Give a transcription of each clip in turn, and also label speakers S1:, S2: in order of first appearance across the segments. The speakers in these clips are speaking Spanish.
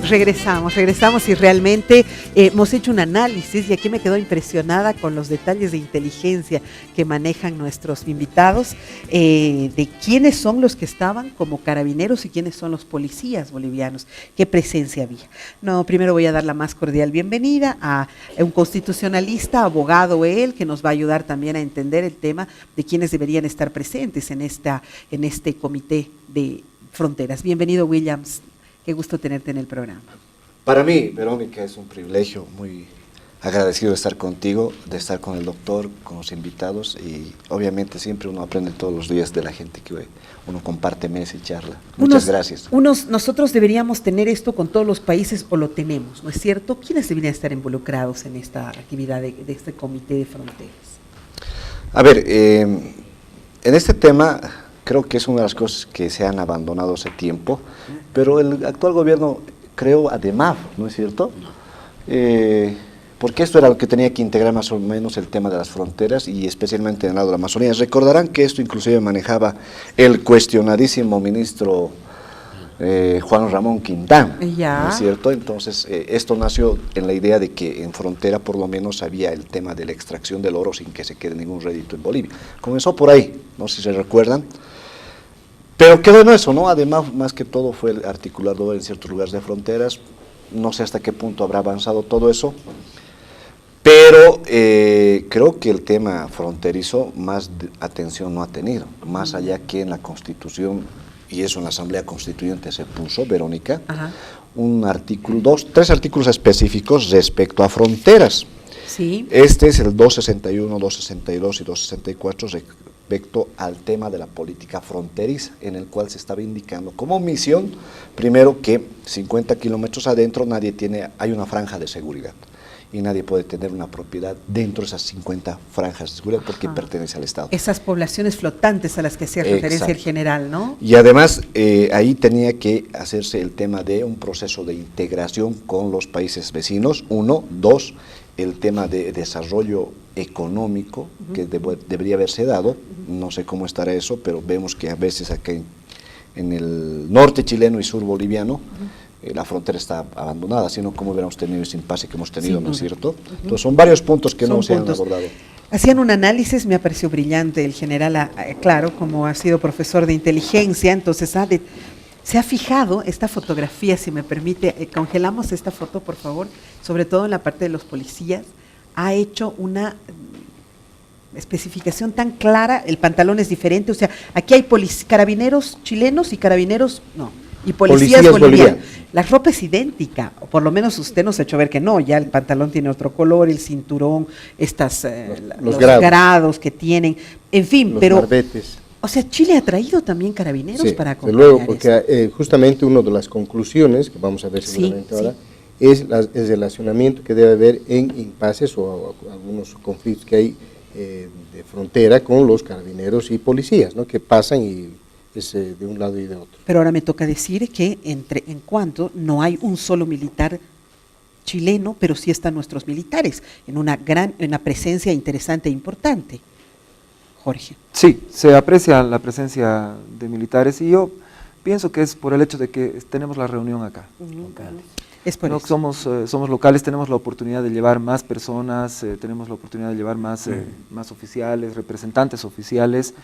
S1: Regresamos y realmente hemos hecho un análisis y aquí me quedo impresionada con los detalles de inteligencia que manejan nuestros invitados, de quiénes son los que estaban como carabineros y quiénes son los policías bolivianos, qué presencia había. No, primero voy a dar la más cordial bienvenida a un constitucionalista, abogado él, que nos va a ayudar también a entender el tema de quiénes deberían estar presentes en este comité de fronteras. Bienvenido, Williams. Qué gusto tenerte en el programa.
S2: Para mí, Verónica, es un privilegio, muy agradecido de estar contigo, de estar con el doctor, con los invitados y obviamente siempre uno aprende todos los días de la gente que uno comparte mesa y charla. Muchas gracias.
S1: Nosotros deberíamos tener esto con todos los países o lo tenemos, ¿no es cierto? ¿Quiénes deberían estar involucrados en esta actividad de este comité de fronteras?
S2: A ver, en este tema creo que es una de las cosas que se han abandonado hace tiempo, pero el actual gobierno creó ADEMAF, ¿no es cierto? Porque esto era lo que tenía que integrar más o menos el tema de las fronteras y especialmente en el lado de la Amazonía. Recordarán que esto inclusive manejaba el cuestionadísimo ministro Juan Ramón Quintana, ¿no es cierto? Entonces esto nació en la idea de que en frontera por lo menos había el tema de la extracción del oro sin que se quede ningún rédito en Bolivia. Comenzó por ahí, no sé si se recuerdan. Pero quedó en eso, ¿no? Además, más que todo fue el articulado en ciertos lugares de fronteras, no sé hasta qué punto habrá avanzado todo eso, pero creo que el tema fronterizo más atención no ha tenido, más allá que en la Constitución, y eso en la Asamblea Constituyente se puso, Verónica, tres artículos específicos respecto a fronteras.
S1: Sí.
S2: Este es el 261, 262 y 264 respecto al tema de la política fronteriza, en el cual se estaba indicando como misión, primero que 50 kilómetros adentro hay una franja de seguridad y nadie puede tener una propiedad dentro de esas 50 franjas de seguridad porque pertenece al Estado.
S1: Esas poblaciones flotantes a las que hacía referencia el general, ¿no?
S2: Y además ahí tenía que hacerse el tema de un proceso de integración con los países vecinos, uno, dos, el tema de desarrollo económico que debería haberse dado, no sé cómo estará eso, pero vemos que a veces acá en el norte chileno y sur boliviano la frontera está abandonada, sino como hubiéramos tenido ese impasse que hemos tenido, ¿no es cierto? Entonces son varios puntos que no se han abordado.
S1: Hacían un análisis, me pareció brillante el general, claro, como ha sido profesor de inteligencia, entonces se ha fijado esta fotografía, si me permite, congelamos esta foto, por favor, sobre todo en la parte de los policías, ha hecho una especificación tan clara, el pantalón es diferente, o sea, aquí hay carabineros chilenos y carabineros, no, y policías bolivianos. La ropa es idéntica, o por lo menos usted nos ha hecho ver que no, ya el pantalón tiene otro color, el cinturón, los grados que tienen, en fin,
S3: los
S1: pero...
S3: barbetes.
S1: O sea, Chile ha traído también carabineros para acompañar.
S3: Luego, porque justamente una de las conclusiones, que vamos a ver seguramente ahora, es el relacionamiento que debe haber en impases o algunos conflictos que hay de frontera con los carabineros y policías, ¿no? Que pasan y es de un lado y de otro.
S1: Pero ahora me toca decir que en cuanto no hay un solo militar chileno, pero sí están nuestros militares en una presencia interesante e importante. Jorge.
S4: Sí, se aprecia la presencia de militares y yo pienso que es por el hecho de que tenemos la reunión acá.
S1: Es por eso.
S4: Somos locales, tenemos la oportunidad de llevar más personas, tenemos la oportunidad de llevar más oficiales, representantes oficiales,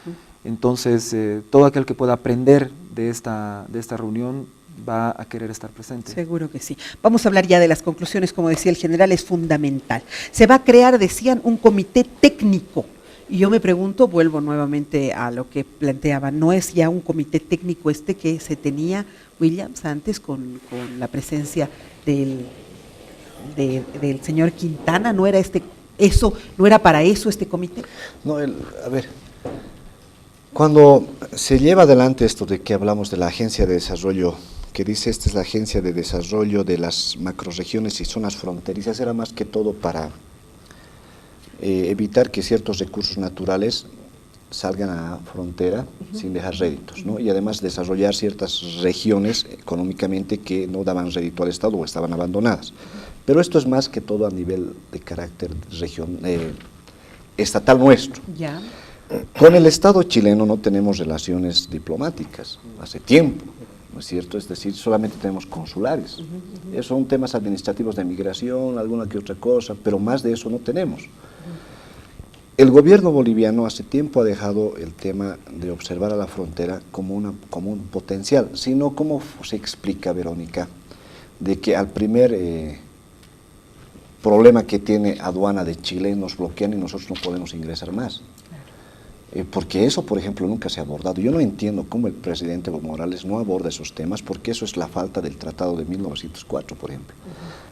S4: entonces todo aquel que pueda aprender de esta reunión va a querer estar presente.
S1: Seguro que sí. Vamos a hablar ya de las conclusiones, como decía el general, es fundamental. Se va a crear, decían, un comité técnico. Y yo me pregunto, vuelvo nuevamente a lo que planteaba, ¿no es ya un comité técnico que se tenía, Williams, antes con la presencia del señor Quintana? ¿No era no era para eso este comité?
S2: No, a ver, cuando se lleva adelante esto de que hablamos de la Agencia de Desarrollo, que dice esta es la Agencia de Desarrollo de las macroregiones y zonas fronterizas, era más que todo para evitar que ciertos recursos naturales salgan a frontera sin dejar réditos, ¿no? Y además desarrollar ciertas regiones económicamente que no daban rédito al Estado o estaban abandonadas. Pero esto es más que todo a nivel de carácter estatal nuestro.
S1: Ya.
S2: Con el Estado chileno no tenemos relaciones diplomáticas hace tiempo. ¿no es cierto? Es decir, solamente tenemos consulares. Esos son temas administrativos de migración, alguna que otra cosa, pero más de eso no tenemos. El gobierno boliviano hace tiempo ha dejado el tema de observar a la frontera como un potencial, sino ¿cómo se explica, Verónica, de que al primer problema que tiene aduana de Chile nos bloquean y nosotros no podemos ingresar más? Porque eso, por ejemplo, nunca se ha abordado. Yo no entiendo cómo el presidente Evo Morales no aborda esos temas, porque eso es la falta del Tratado de 1904, por ejemplo.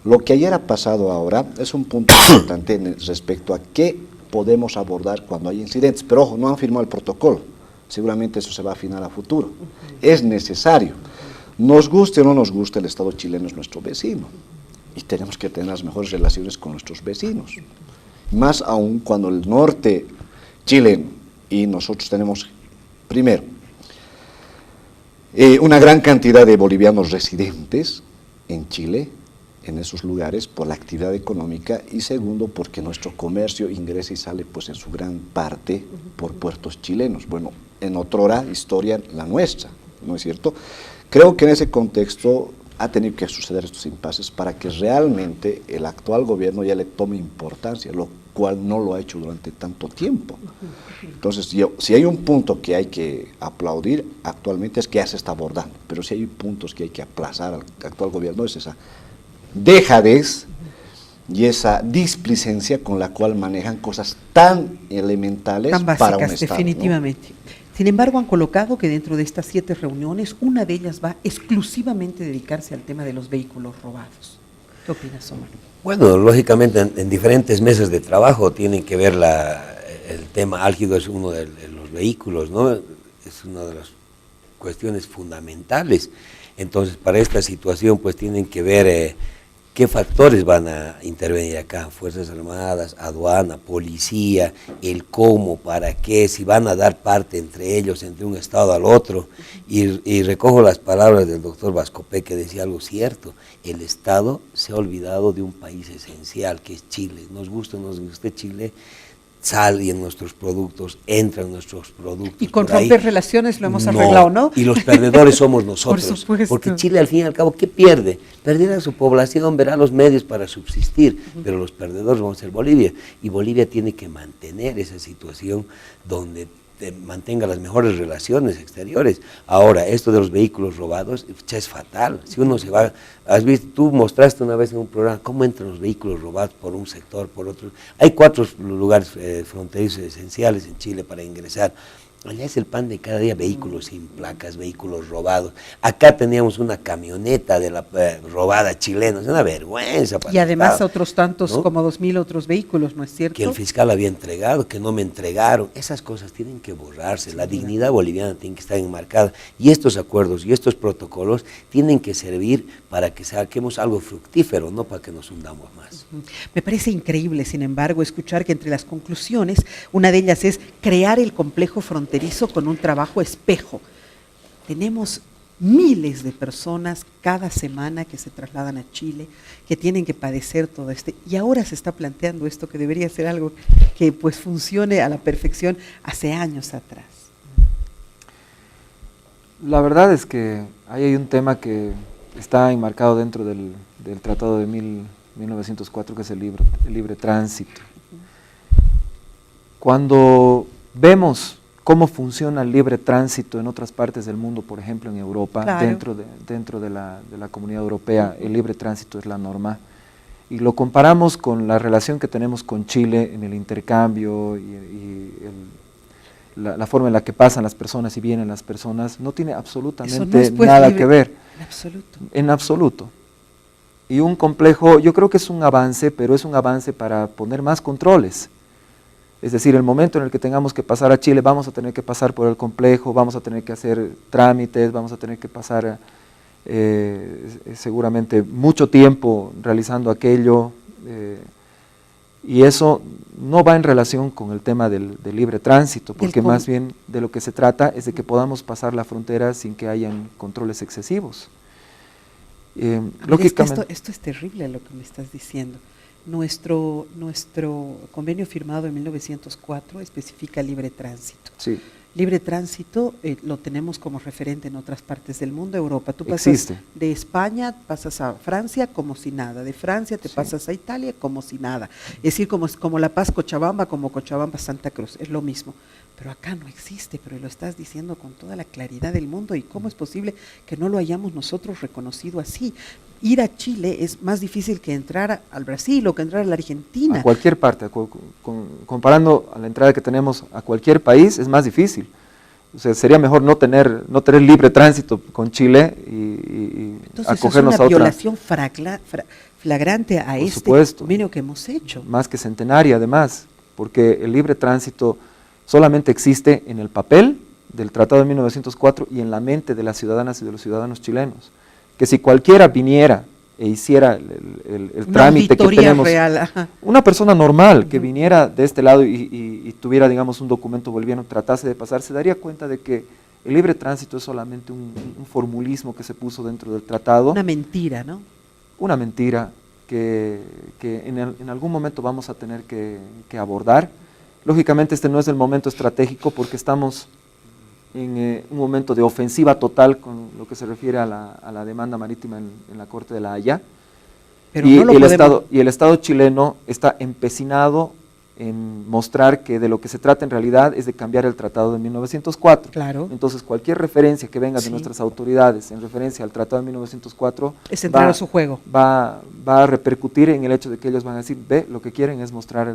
S2: Lo que ayer ha pasado ahora es un punto importante respecto a qué podemos abordar cuando hay incidentes, pero ojo, no han firmado el protocolo, seguramente eso se va a afinar a futuro. Es necesario, nos guste o no nos guste, el Estado chileno es nuestro vecino y tenemos que tener las mejores relaciones con nuestros vecinos, más aún cuando el norte chileno y nosotros tenemos, primero, una gran cantidad de bolivianos residentes en Chile, en esos lugares, por la actividad económica, y segundo, porque nuestro comercio ingresa y sale pues en su gran parte por puertos chilenos. Bueno, en otrora historia la nuestra, ¿no es cierto? Creo que en ese contexto ha tenido que suceder estos impases para que realmente el actual gobierno ya le tome importancia, lo cual no lo ha hecho durante tanto tiempo. Entonces, si hay un punto que hay que aplaudir actualmente es que ya se está abordando, pero si hay puntos que hay que aplazar al actual gobierno es esa dejadez y esa displicencia con la cual manejan cosas tan elementales,
S1: tan básicas,
S2: para un Estado,
S1: definitivamente, ¿no? Sin embargo, han colocado que dentro de estas 7 reuniones, una de ellas va exclusivamente a dedicarse al tema de los vehículos robados. ¿Qué opinas, Omar?
S5: Bueno, lógicamente en diferentes meses de trabajo tienen que ver el tema álgido, es uno de los vehículos, ¿no? Es una de las cuestiones fundamentales. Entonces, para esta situación, pues tienen que ver qué factores van a intervenir acá, Fuerzas Armadas, aduana, policía, el cómo, para qué, si van a dar parte entre ellos, entre un estado al otro, y recojo las palabras del doctor Vascopé, que decía algo cierto: el Estado se ha olvidado de un país esencial, que es Chile. Nos gusta o no nos guste Chile, sale en nuestros productos, entra en nuestros productos.
S1: Y con romper relaciones lo hemos arreglado, ¿no?
S5: Y los perdedores somos nosotros.
S1: Por supuesto.
S5: Porque Chile, al fin y al cabo, ¿qué pierde? Perderá su población, verá los medios para subsistir, pero los perdedores vamos a ser Bolivia. Y Bolivia tiene que mantener esa situación donde mantenga las mejores relaciones exteriores. Ahora, esto de los vehículos robados ya es fatal. Si uno se va, has visto, tú mostraste una vez en un programa cómo entran los vehículos robados por un sector, por otro. Hay 4 lugares fronterizos esenciales en Chile para ingresar. Allá es el pan de cada día, vehículos sin placas, vehículos robados. Acá teníamos una camioneta de la robada chilena, es una vergüenza.
S1: Y además otros tantos, ¿no? Como 2.000 otros vehículos, ¿no es cierto?
S5: Que el fiscal había entregado, que no me entregaron. Esas cosas tienen que borrarse, la dignidad boliviana tiene que estar enmarcada. Y estos acuerdos y estos protocolos tienen que servir para que saquemos algo fructífero, no para que nos hundamos más.
S1: Me parece increíble, sin embargo, escuchar que entre las conclusiones, una de ellas es crear el complejo fronterizo con un trabajo espejo. Tenemos miles de personas cada semana que se trasladan a Chile, que tienen que padecer todo y ahora se está planteando esto que debería ser algo que pues funcione a la perfección hace años atrás.
S4: La verdad es que ahí hay un tema que está enmarcado dentro del Tratado de 1904, que es el libre tránsito. Cuando vemos cómo funciona el libre tránsito en otras partes del mundo, por ejemplo en Europa, claro, dentro de la Comunidad Europea, el libre tránsito es la norma, y lo comparamos con la relación que tenemos con Chile en el intercambio y la forma en la que pasan las personas y vienen las personas, no tiene absolutamente nada que ver.
S1: En absoluto.
S4: En absoluto. Y un complejo, yo creo que es un avance, pero es un avance para poner más controles. Es decir, el momento en el que tengamos que pasar a Chile, vamos a tener que pasar por el complejo, vamos a tener que hacer trámites, vamos a tener que pasar seguramente mucho tiempo realizando aquello, y eso no va en relación con el tema del libre tránsito, porque más bien de lo que se trata es de que podamos pasar la frontera sin que hayan controles excesivos.
S1: Lógicamente, esto es terrible lo que me estás diciendo. Nuestro convenio firmado en 1904 especifica libre tránsito.
S4: Sí.
S1: Libre tránsito lo tenemos como referente en otras partes del mundo, Europa. Tú pasas
S4: Existe.
S1: de España, pasas a Francia como si nada, de Francia te pasas a Italia como si nada. Es decir, como La Paz, Cochabamba, como Cochabamba, Santa Cruz, es lo mismo. Pero acá no existe, pero lo estás diciendo con toda la claridad del mundo. ¿Y cómo es posible que no lo hayamos nosotros reconocido así? Ir a Chile es más difícil que entrar al Brasil o que entrar a la Argentina.
S4: A cualquier parte, comparando a la entrada que tenemos a cualquier país, es más difícil. O sea, sería mejor no tener libre tránsito con Chile y
S1: Entonces,
S4: acogernos
S1: es una
S4: a otra.
S1: violación flagrante a
S4: Por
S1: este
S4: supuesto.
S1: convenio que hemos hecho.
S4: Más que centenaria además, porque el libre tránsito solamente existe en el papel del Tratado de 1904 y en la mente de las ciudadanas y de los ciudadanos chilenos. Que si cualquiera viniera e hiciera el
S1: Una
S4: trámite que
S1: auditoría
S4: tenemos,
S1: real, ajá.
S4: una persona normal que viniera de este lado y tuviera, digamos, un documento boliviano, tratase de pasar, se daría cuenta de que el libre tránsito es solamente un formulismo que se puso dentro del tratado.
S1: Una mentira, ¿no?
S4: Una mentira que en algún momento vamos a tener que abordar. Lógicamente este no es el momento estratégico porque estamos en un momento de ofensiva total con lo que se refiere a la demanda marítima en la Corte de la Haya.
S1: Pero
S4: y,
S1: no lo
S4: el
S1: podemos...
S4: el Estado chileno está empecinado en mostrar que de lo que se trata en realidad es de cambiar el Tratado de 1904.
S1: Claro.
S4: Entonces cualquier referencia que venga de
S1: Sí.
S4: nuestras autoridades en referencia al Tratado de 1904
S1: Es entrar a su juego.
S4: va a repercutir en el hecho de que ellos van a decir, ve, lo que quieren es mostrar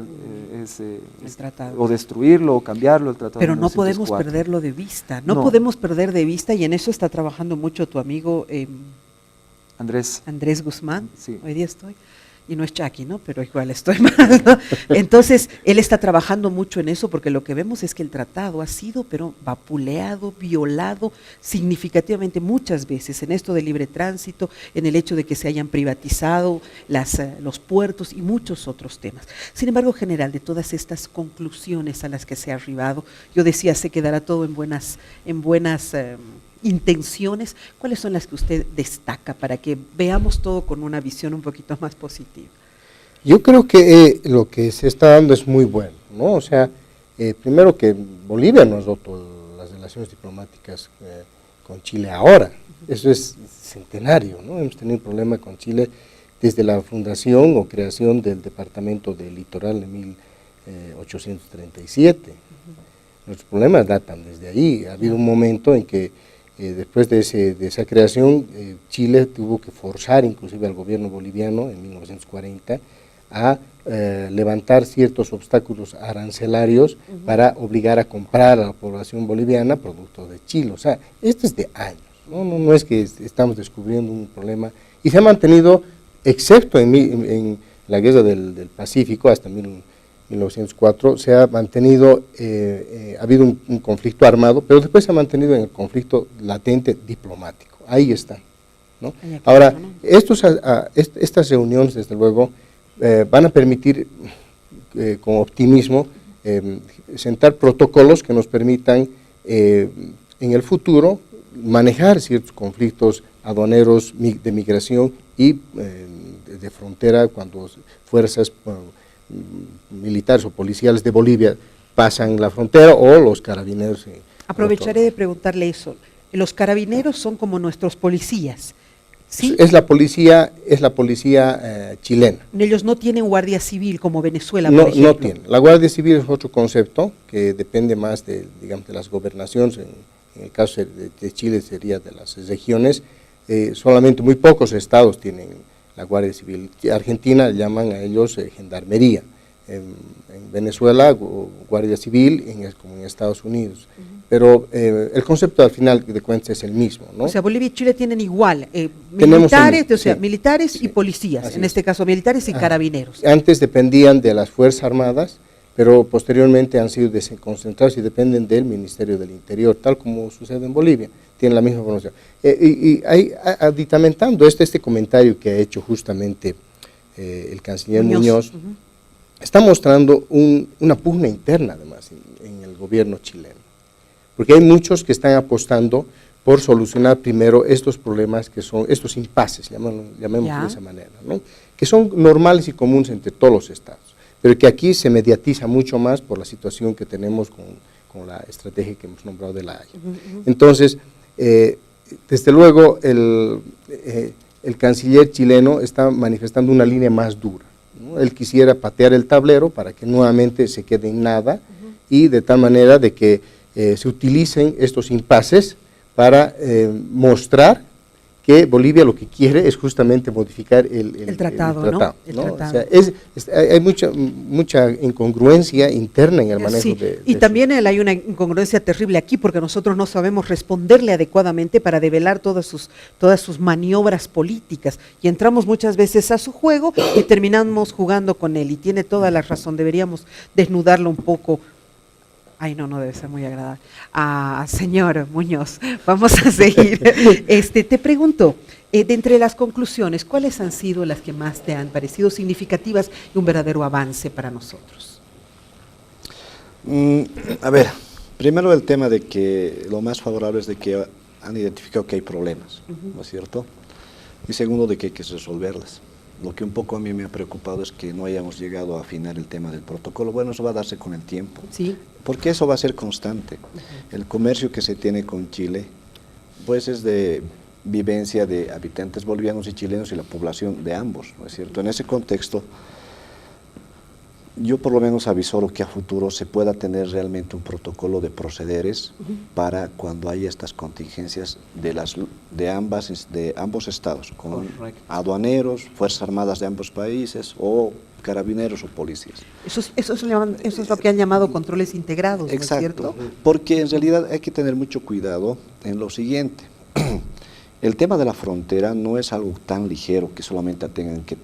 S1: El tratado.
S4: o destruirlo o cambiarlo el Tratado
S1: Pero
S4: de
S1: no podemos
S4: 1904.
S1: perderlo de vista, no
S4: No.
S1: podemos perder de vista, y en eso está trabajando mucho tu amigo
S4: Andrés,
S1: Andrés Guzmán.
S4: Sí.
S1: Hoy día estoy, y no es Chucky, ¿no? Pero igual estoy mal, ¿no? Entonces, él está trabajando mucho en eso, porque lo que vemos es que el tratado ha sido, pero vapuleado, violado significativamente muchas veces, en esto de libre tránsito, en el hecho de que se hayan privatizado los puertos y muchos otros temas. Sin embargo, general, de todas estas conclusiones a las que se ha arribado, yo decía, se quedará todo en buenas intenciones. ¿Cuáles son las que usted destaca para que veamos todo con una visión un poquito más positiva?
S3: Yo creo que lo que se está dando es muy bueno, ¿no? O sea, primero que Bolivia no ha roto las relaciones diplomáticas con Chile ahora, eso es centenario, ¿no? Hemos tenido un problema con Chile desde la fundación o creación del Departamento del Litoral en 1837. Nuestros problemas datan desde ahí. Ha habido un momento en que después de esa creación, Chile tuvo que forzar inclusive al gobierno boliviano en 1940 a levantar ciertos obstáculos arancelarios para obligar a comprar a la población boliviana productos de Chile. O sea, esto es de años, no es que estamos descubriendo un problema, y se ha mantenido, excepto en la guerra del Pacífico hasta 1904, se ha mantenido, ha habido un conflicto armado, pero después se ha mantenido en el conflicto latente diplomático. Ahí está, ¿no? Ahora, estas reuniones, desde luego, van a permitir con optimismo sentar protocolos que nos permitan en el futuro manejar ciertos conflictos aduaneros de migración y de frontera cuando fuerzas militares o policiales de Bolivia pasan la frontera, o los carabineros.
S1: Aprovecharé de preguntarle eso. Los carabineros son como nuestros policías, ¿sí?
S3: Es la policía chilena.
S1: Ellos no tienen guardia civil como Venezuela,
S3: No,
S1: por ejemplo.
S3: no tienen. La Guardia Civil es otro concepto que depende más de, digamos, de las gobernaciones. En el caso de Chile sería de las regiones. Solamente muy pocos estados tienen la Guardia Civil. Argentina llaman a ellos gendarmería. En Venezuela, Guardia Civil, como en Estados Unidos. Pero el concepto al final de cuentas es el mismo, ¿no?
S1: O sea, Bolivia y Chile tienen igual,
S3: Tenemos
S1: militares,
S3: el-
S1: o sea,
S3: sí.
S1: militares y
S3: Sí.
S1: policías,
S3: Así
S1: en
S3: es.
S1: este caso militares y
S3: Ajá.
S1: carabineros.
S3: Antes dependían de las Fuerzas Armadas, pero posteriormente han sido desconcentrados y dependen del Ministerio del Interior, tal como sucede en Bolivia, tienen la misma formación. Y ahí, aditamentando este comentario que ha hecho justamente el canciller Muñoz,
S1: Ujú.
S3: está mostrando una pugna interna además en el gobierno chileno, porque hay muchos que están apostando por solucionar primero estos problemas que son, estos impases, llamémoslo
S1: Ya.
S3: de esa manera, ¿no? Que son normales y comunes entre todos los estados, pero que aquí se mediatiza mucho más por la situación que tenemos con con la estrategia que hemos nombrado de La Haya. Entonces, desde luego, el canciller chileno está manifestando una línea más dura, ¿no? Él quisiera patear el tablero para que nuevamente se quede en nada y de tal manera de que se utilicen estos impases para mostrar que Bolivia lo que quiere es justamente modificar el tratado, ¿no? El tratado. O sea, hay mucha incongruencia interna en el manejo
S1: y también hay una incongruencia terrible aquí porque nosotros no sabemos responderle adecuadamente para develar todas sus maniobras políticas y entramos muchas veces a su juego y terminamos jugando con él y tiene toda la razón, deberíamos desnudarlo un poco. Ay, no debe ser muy agradable. Señor Muñoz, vamos a seguir. Te pregunto, de entre las conclusiones, ¿cuáles han sido las que más te han parecido significativas y un verdadero avance para nosotros?
S2: A ver, primero el tema de que lo más favorable es de que han identificado que hay problemas, ¿no es cierto? Y segundo, de que hay que resolverlas. Lo que un poco a mí me ha preocupado es que no hayamos llegado a afinar el tema del protocolo. Bueno, eso va a darse con el tiempo,
S1: sí,
S2: porque eso va a ser constante. El comercio que se tiene con Chile, pues es de vivencia de habitantes bolivianos y chilenos y la población de ambos, ¿no es cierto? En ese contexto, yo por lo menos avisoro que a futuro se pueda tener realmente un protocolo de procederes para cuando haya estas contingencias de ambos estados, con aduaneros, fuerzas armadas de ambos países o carabineros o policías.
S1: Eso es lo que han llamado controles integrados, ¿no es cierto?
S2: Porque en realidad hay que tener mucho cuidado en lo siguiente. El tema de la frontera no es algo tan ligero que solamente tengan que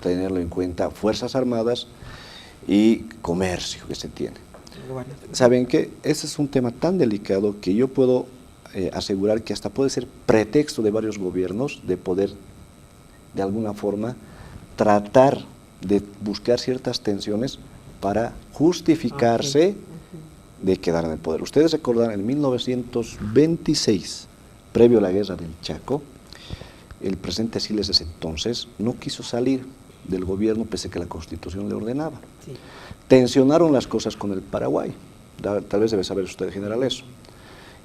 S2: tenerlo en cuenta fuerzas armadas y comercio que se tiene. Bueno. Saben que ese es un tema tan delicado que yo puedo asegurar que hasta puede ser pretexto de varios gobiernos de poder de alguna forma tratar de buscar ciertas tensiones para justificarse de quedar en el poder. Ustedes recordarán, en 1926, previo a la guerra del Chaco, el presidente Siles de ese entonces no quiso salir del gobierno pese a que la Constitución le ordenaba. Sí. Tensionaron las cosas con el Paraguay, tal vez debe saber usted, general, eso.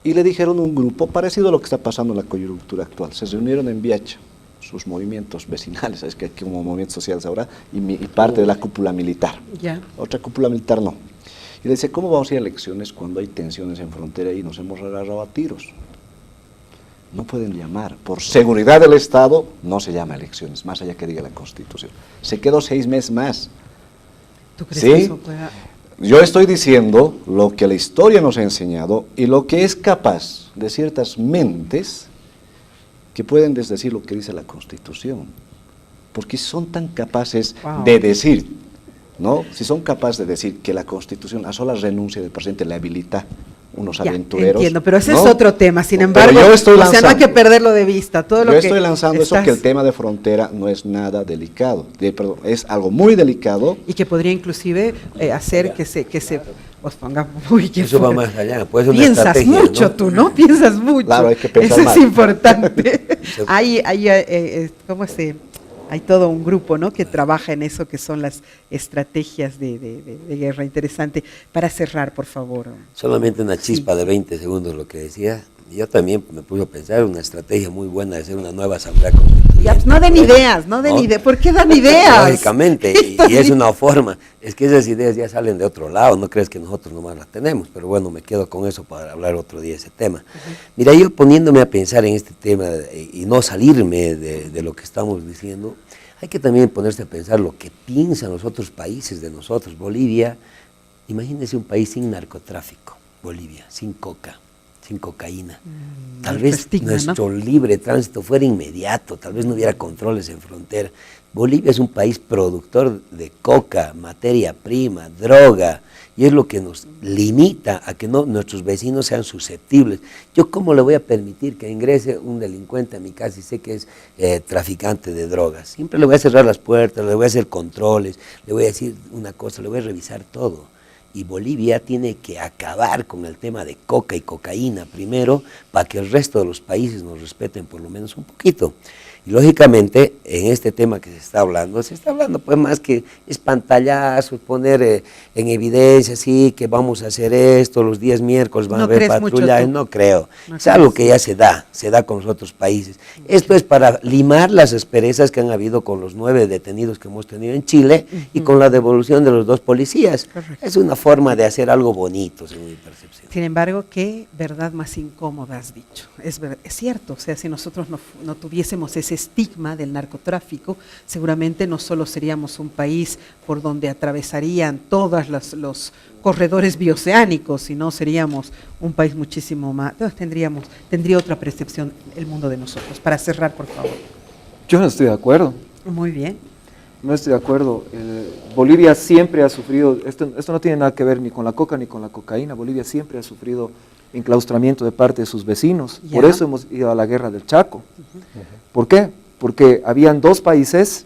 S2: Y le dijeron un grupo parecido a lo que está pasando en la coyuntura actual. Se reunieron en Viacha, sus movimientos vecinales, es que aquí como movimientos sociales ahora, y parte de la cúpula militar. Yeah. Otra cúpula militar no. Y le dice, ¿cómo vamos a ir a elecciones cuando hay tensiones en frontera y nos hemos agarrado a tiros? No pueden llamar, por seguridad del Estado, no se llama elecciones, más allá que diga la Constitución. Se quedó 6 meses más.
S1: ¿Tú crees que eso pueda...?
S2: Yo estoy diciendo lo que la historia nos ha enseñado y lo que es capaz de ciertas mentes que pueden desdecir lo que dice la Constitución. Porque son tan capaces de decir, ¿no? Si son capaces de decir que la Constitución, a sola renuncia del presidente, le habilita unos aventureros. Entiendo,
S1: pero ese es otro tema, sin embargo, no hay que perderlo de vista.
S2: Estoy lanzando eso, que el tema de frontera no es nada delicado, es algo muy delicado.
S1: Y que podría inclusive hacer que se os ponga muy...
S5: Eso va más allá, pues una
S1: piensas mucho, ¿no? Tú, ¿no? Piensas mucho.
S2: Claro, hay que pensar
S1: eso es importante. ¿Cómo se...? Hay todo un grupo, ¿no?, que trabaja en eso, que son las estrategias de guerra. Interesante. Para cerrar, por favor.
S5: Solamente una chispa de 20 segundos lo que decía. Yo también me puse a pensar una estrategia muy buena de hacer una nueva asamblea constituyente.
S1: Ya, no den ideas, ideas. ¿Por qué dan ideas?
S5: Lógicamente, y es una forma. Es que esas ideas ya salen de otro lado, no crees que nosotros nomás las tenemos, pero bueno, me quedo con eso para hablar otro día de ese tema. Mira, yo poniéndome a pensar en este tema y no salirme de lo que estamos diciendo, hay que también ponerse a pensar lo que piensan los otros países de nosotros. Bolivia, imagínense un país sin narcotráfico, Bolivia, sin coca, sin cocaína. Tal vez nuestro libre tránsito fuera inmediato, tal vez no hubiera controles en frontera. Bolivia es un país productor de coca, materia prima, droga, y es lo que nos limita a que nuestros vecinos sean susceptibles. ¿Yo cómo le voy a permitir que ingrese un delincuente a mi casa y sé que es traficante de drogas? Siempre le voy a cerrar las puertas, le voy a hacer controles, le voy a decir una cosa, le voy a revisar todo. Y Bolivia tiene que acabar con el tema de coca y cocaína primero, para que el resto de los países nos respeten por lo menos un poquito. Y lógicamente, en este tema que se está hablando pues más que espantallazos, poner en evidencia, sí, que vamos a hacer esto, los días miércoles van a haber patrullajes, no creo. Es algo que ya se da con los otros países. Esto es para limar las asperezas que han habido con los 9 detenidos que hemos tenido en Chile y con la devolución de los 2 policías. Correcto. Es una forma de hacer algo bonito, según mi percepción.
S1: Sin embargo, qué verdad más incómoda has dicho. Es cierto, o sea, si nosotros no tuviésemos ese estigma del narcotráfico, seguramente no solo seríamos un país por donde atravesarían todos los corredores bioceánicos, sino seríamos un país muchísimo más, tendría otra percepción el mundo de nosotros. Para cerrar, por favor.
S4: Yo no estoy de acuerdo.
S1: Muy bien.
S4: No estoy de acuerdo. Bolivia siempre ha sufrido, esto no tiene nada que ver ni con la coca ni con la cocaína, Bolivia siempre ha sufrido enclaustramiento de parte de sus vecinos. Por eso hemos ido a la guerra del Chaco. ¿Por qué? Porque habían 2 países,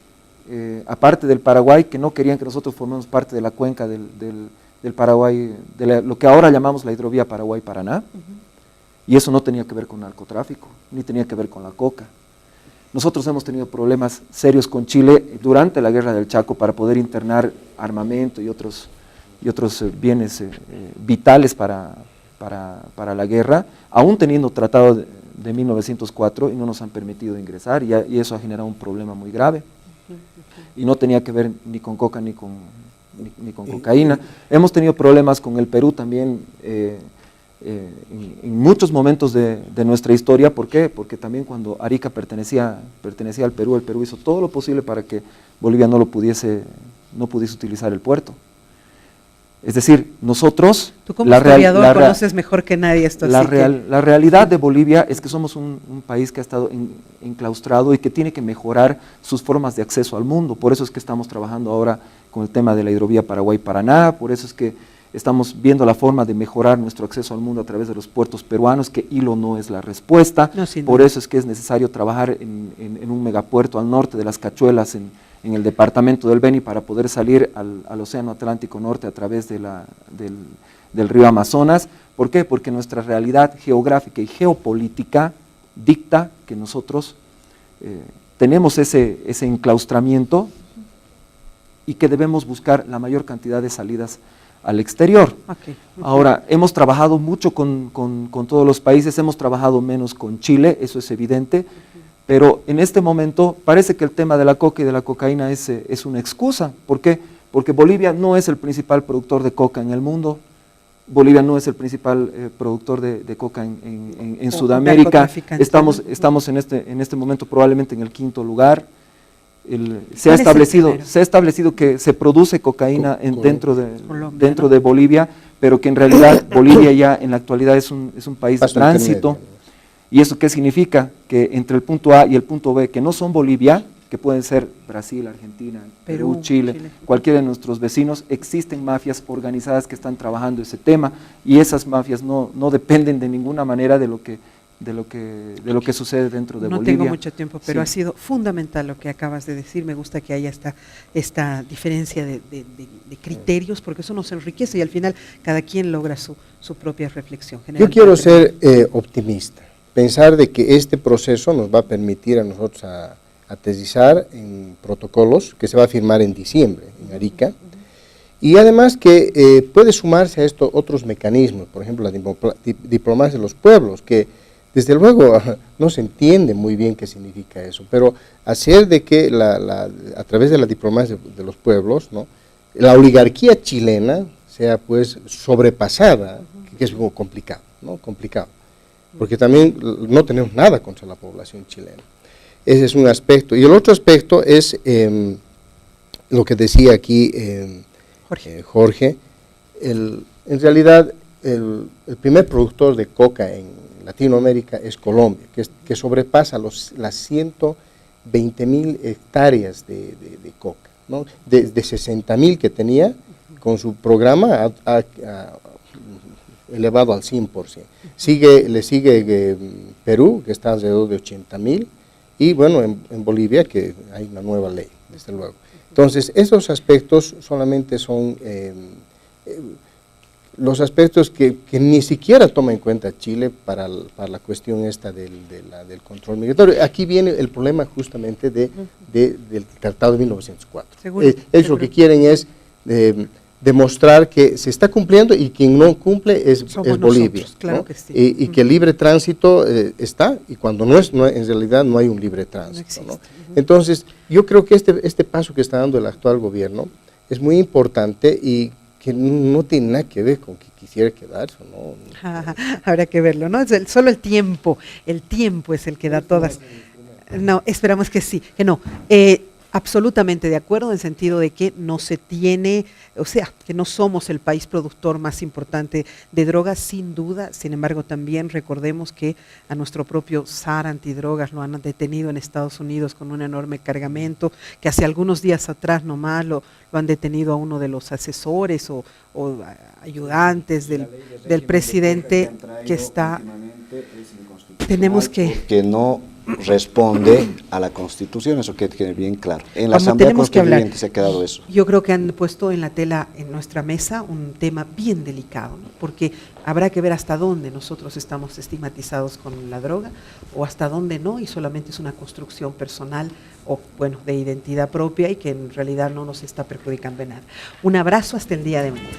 S4: aparte del Paraguay, que no querían que nosotros formemos parte de la cuenca del Paraguay, lo que ahora llamamos la hidrovía Paraguay-Paraná, y eso no tenía que ver con narcotráfico, ni tenía que ver con la coca. Nosotros hemos tenido problemas serios con Chile durante la guerra del Chaco para poder internar armamento y otros bienes vitales para la guerra, aún teniendo tratado de 1904 y no nos han permitido ingresar y eso ha generado un problema muy grave. Y no tenía que ver ni con coca ni con cocaína. Hemos tenido problemas con el Perú también en muchos momentos de nuestra historia. ¿Por qué? Porque también cuando Arica pertenecía al Perú, el Perú hizo todo lo posible para que Bolivia no pudiese utilizar el puerto. Es decir, nosotros...
S1: Tú como historiador conoces mejor que nadie esto.
S4: La realidad de Bolivia es que somos un país que ha estado enclaustrado y que tiene que mejorar sus formas de acceso al mundo. Por eso es que estamos trabajando ahora con el tema de la hidrovía Paraguay-Paraná, por eso es que estamos viendo la forma de mejorar nuestro acceso al mundo a través de los puertos peruanos, que hilo no es la respuesta. No, por eso es que es necesario trabajar en un megapuerto al norte de las Cachuelas, en el departamento del Beni, para poder salir al Océano Atlántico Norte a través del río Amazonas. ¿Por qué? Porque nuestra realidad geográfica y geopolítica dicta que nosotros tenemos ese enclaustramiento y que debemos buscar la mayor cantidad de salidas al exterior. Okay. Ahora, hemos trabajado mucho con todos los países, hemos trabajado menos con Chile, eso es evidente, pero en este momento parece que el tema de la coca y de la cocaína es una excusa. ¿Por qué? Porque Bolivia no es el principal productor de coca en el mundo, Bolivia no es el principal productor de coca en Sudamérica, estamos en este momento probablemente en el 5º lugar. Se ha establecido que se produce cocaína dentro de Bolivia, pero que en realidad Bolivia ya en la actualidad es un país de tránsito. ¿Y eso qué significa? Que entre el punto A y el punto B, que no son Bolivia, que pueden ser Brasil, Argentina, Perú, Chile, cualquiera de nuestros vecinos, existen mafias organizadas que están trabajando ese tema, y esas mafias no dependen de ninguna manera de lo que sucede dentro de Bolivia.
S1: No tengo mucho tiempo, pero ha sido fundamental lo que acabas de decir. Me gusta que haya esta diferencia de criterios, porque eso nos enriquece y al final cada quien logra su propia reflexión.
S3: Yo quiero ser optimista, pensar de que este proceso nos va a permitir a nosotros aterrizar en protocolos que se va a firmar en diciembre en Arica, y además que puede sumarse a esto otros mecanismos, por ejemplo la diplomacia de los pueblos, que desde luego no se entiende muy bien qué significa eso, pero hacer de que a través de la diplomacia de los pueblos, ¿no?, la oligarquía chilena sea pues sobrepasada, que es algo complicado, ¿no?, complicado, porque también no tenemos nada contra la población chilena. Ese es un aspecto. Y el otro aspecto es lo que decía aquí Jorge. En realidad el primer productor de coca en Latinoamérica es Colombia, que sobrepasa las 120.000 hectáreas de coca, ¿no? De 60.000 que tenía, con su programa ha elevado al 100%. Le sigue Perú, que está alrededor de 80.000, y bueno, en Bolivia, que hay una nueva ley, desde luego. Entonces, esos aspectos solamente son los aspectos que ni siquiera toma en cuenta Chile para la cuestión esta del control migratorio. Aquí viene el problema justamente del Tratado de 1904. Ellos lo que quieren es demostrar que se está cumpliendo y quien no cumple es Bolivia.
S1: Nosotros, claro,
S3: ¿no?
S1: que sí.
S3: Y que el libre tránsito está, y cuando en realidad no hay un libre tránsito. ¿no? Entonces, yo creo que este paso que está dando el actual gobierno es muy importante y que no tiene nada que ver con que quisiera quedarse o no.
S1: Habrá que verlo, ¿no? Solo el tiempo es el que da todas. No, esperamos que sí, que no. Absolutamente de acuerdo en el sentido de que no se tiene, o sea, que no somos el país productor más importante de drogas, sin duda. Sin embargo, también recordemos que a nuestro propio SAR antidrogas lo han detenido en Estados Unidos con un enorme cargamento, que hace algunos días atrás nomás lo han detenido a uno de los asesores o ayudantes del presidente que está. Tenemos que
S2: no responde a la Constitución, eso que quede bien claro. En la Asamblea
S1: tenemos que hablar.
S2: Constituyente se ha quedado eso.
S1: Yo creo que han puesto en la tela, en nuestra mesa, un tema bien delicado, ¿no? Porque habrá que ver hasta dónde nosotros estamos estigmatizados con la droga o hasta dónde no, y solamente es una construcción personal o, bueno, de identidad propia y que en realidad no nos está perjudicando en nada. Un abrazo hasta el día de mañana.